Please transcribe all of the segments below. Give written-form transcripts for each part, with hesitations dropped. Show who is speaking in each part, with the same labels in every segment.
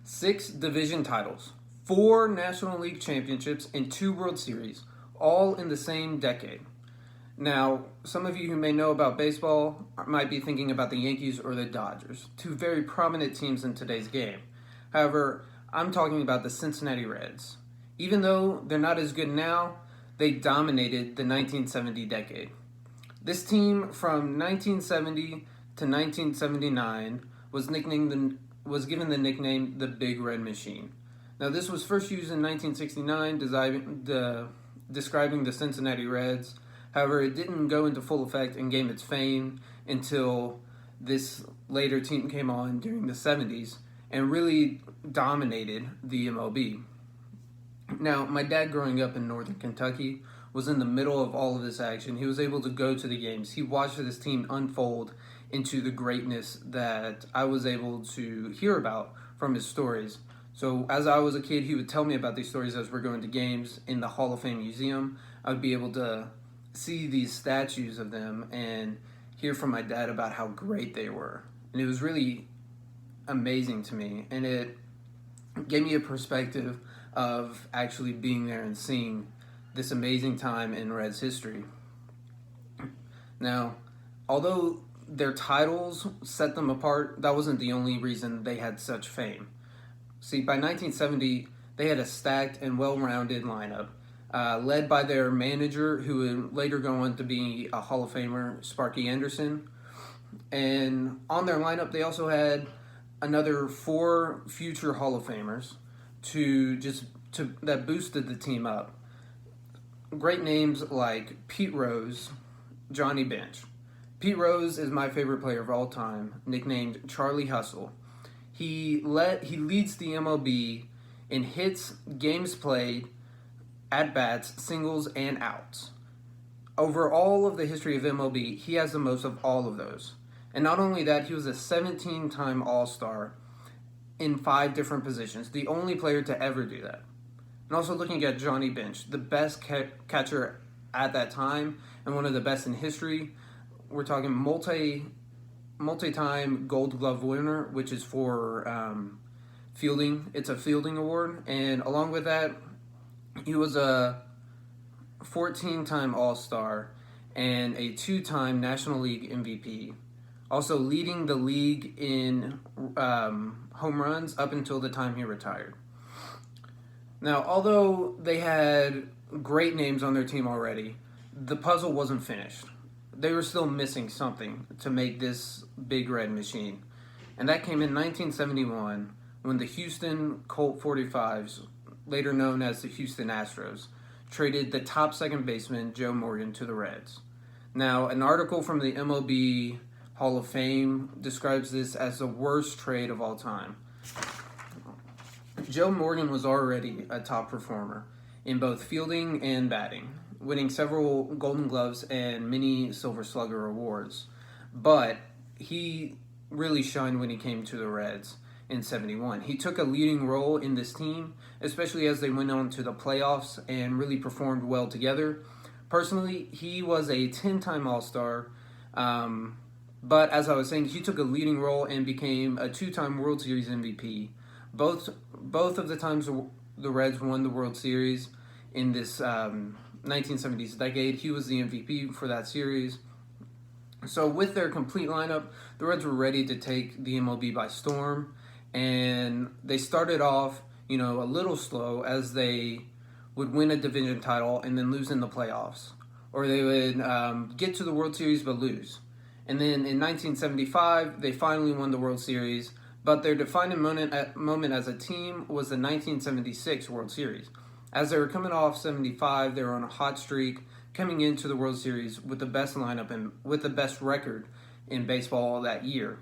Speaker 1: 6 division titles, 4 National League championships, and 2 World Series, all in the same decade. Now, some of you who may know about baseball might be thinking about the Yankees or the Dodgers, two very prominent teams in today's game. However, I'm talking about the Cincinnati Reds. Even though they're not as good now, they dominated the 1970 decade. This team from 1970 to 1979 was given the nickname the Big Red Machine. Now, this was first used in 1969, describing the Cincinnati Reds. However, it didn't go into full effect and gain its fame until this later team came on during the 70s and really dominated the MLB. Now, my dad growing up in northern Kentucky was in the middle of all of this action. He was able to go to the games. He watched this team unfold into the greatness that I was able to hear about from his stories. So as I was a kid, he would tell me about these stories as we're going to games in the Hall of Fame Museum. I would be able to see these statues of them and hear from my dad about how great they were. And it was really amazing to me. And it gave me a perspective of actually being there and seeing this amazing time in Reds history. Now, although their titles set them apart, that wasn't the only reason they had such fame. See, by 1970, they had a stacked and well-rounded lineup, led by their manager, who would later go on to be a Hall of Famer, Sparky Anderson. And on their lineup, they also had another 4 future Hall of Famers that boosted the team up. Great names like Pete Rose, Johnny Bench. Pete Rose is my favorite player of all time, nicknamed Charlie Hustle. He leads the MLB in hits, games played, at-bats, singles, and outs. Over all of the history of MLB, he has the most of all of those. And not only that, he was a 17-time All-Star in 5 different positions, the only player to ever do that. And also looking at Johnny Bench, the best catcher at that time and one of the best in history. We're talking multi-time Gold Glove winner, which is for fielding. It's a fielding award. And along with that, he was a 14-time All-Star and a 2-time National League MVP. Also leading the league in home runs up until the time he retired. Now, although they had great names on their team already, the puzzle wasn't finished. They were still missing something to make this Big Red Machine. And that came in 1971 when the Houston Colt 45s, later known as the Houston Astros, traded the top second baseman Joe Morgan to the Reds. Now, an article from the MLB Hall of Fame describes this as the worst trade of all time. Joe Morgan was already a top performer in both fielding and batting, winning several Golden Gloves and many Silver Slugger awards. But he really shined when he came to the Reds in 71. He took a leading role in this team, especially as they went on to the playoffs and really performed well together. Personally, he was a 10-time All-Star, but as I was saying, he took a leading role and became a 2-time World Series MVP. Both of the times the Reds won the World Series in this 1970s decade, he was the MVP for that series. So with their complete lineup, the Reds were ready to take the MLB by storm, and they started off, a little slow as they would win a division title and then lose in the playoffs, or they would get to the World Series but lose. And then in 1975, they finally won the World Series, but their defining moment as a team was the 1976 World Series. As they were coming off 75, they were on a hot streak, coming into the World Series with the best lineup and with the best record in baseball that year.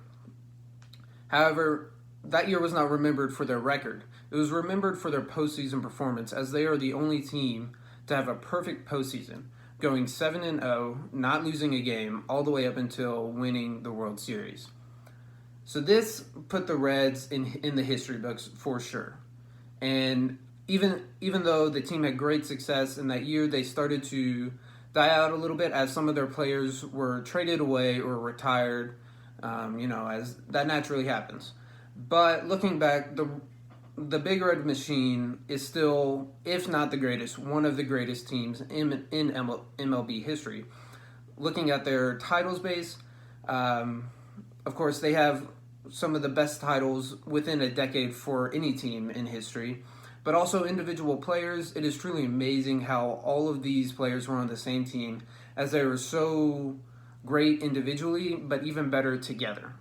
Speaker 1: However, that year was not remembered for their record. It was remembered for their postseason performance, as they are the only team to have a perfect postseason, going 7-0, not losing a game, all the way up until winning the World Series. So this put the Reds in the history books for sure. And even though the team had great success in that year, they started to die out a little bit as some of their players were traded away or retired, as that naturally happens. But looking back, the Big Red Machine is still, if not the greatest, one of the greatest teams in MLB history. Looking at their titles base, of course, they have some of the best titles within a decade for any team in history, but also individual players. It is truly amazing how all of these players were on the same team, as they were so great individually, but even better together.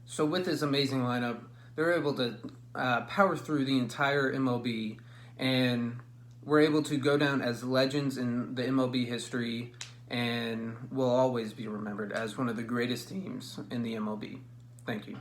Speaker 1: So with this amazing lineup, they're able to power through the entire MLB, and were able to go down as legends in the MLB history, and will always be remembered as one of the greatest teams in the MLB. Thank you.